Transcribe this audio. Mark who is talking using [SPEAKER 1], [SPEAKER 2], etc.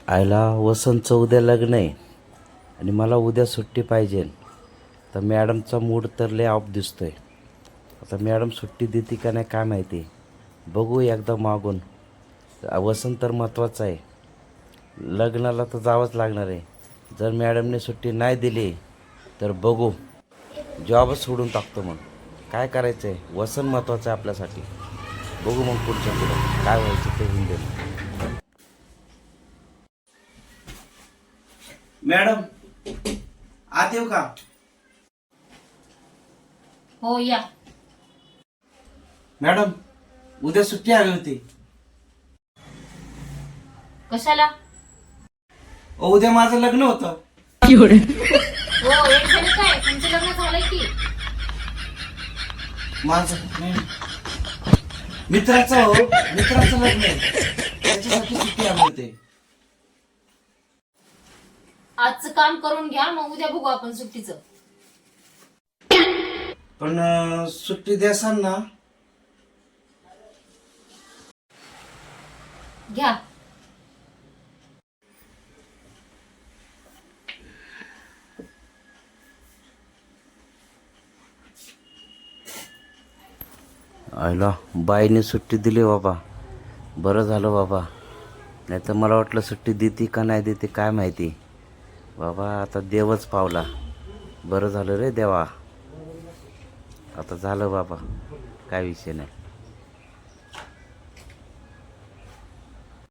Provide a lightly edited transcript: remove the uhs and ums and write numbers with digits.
[SPEAKER 1] आईला वसंतचं उद्या लग्न आहे आणि मला उद्या सुट्टी पाहिजे. तर मॅडमचा मूड तर लय ऑफ दिसतोय. आता मॅडम सुट्टी देते का नाही काय माहिती. बघू एकदा मागून. वसंत तर महत्त्वाचं आहे. लग्नाला तर जावंच लागणार आहे. जर मॅडमने सुट्टी नाही दिली तर बघू, जॉबच सोडून टाकतो मग. काय करायचं आहे, वसंत महत्त्वाचं आहे आपल्यासाठी. बघू मग पुढच्या पुढं काय व्हायचं ते होऊन देईल. मॅडम आत येऊ का?
[SPEAKER 2] हो या.
[SPEAKER 1] मॅडम उद्या सुट्टी हवी होती.
[SPEAKER 2] कशाला?
[SPEAKER 1] उद्या माझं लग्न होतं.
[SPEAKER 2] हो एक झालं काय, तुमचं लग्न झालंय की?
[SPEAKER 1] माझं मित्राचं लग्न आहे, त्याच्यासाठी सुट्टी हवी होती.
[SPEAKER 2] आजचं काम करून घ्या, मग उद्या बघू आपण सुट्टीचं.
[SPEAKER 1] पण सुट्टी द्यासान ना?
[SPEAKER 2] घ्या.
[SPEAKER 1] आईला बाईने सुट्टी दिली बाबा. बरं झालं बाबा, नाही तर मला वाटलं सुट्टी देते का नाही देते काय माहिती. बाबा आता देवच पावला. बरं झालं रे देवा. आता झालं बाबा, काय विषय नाही.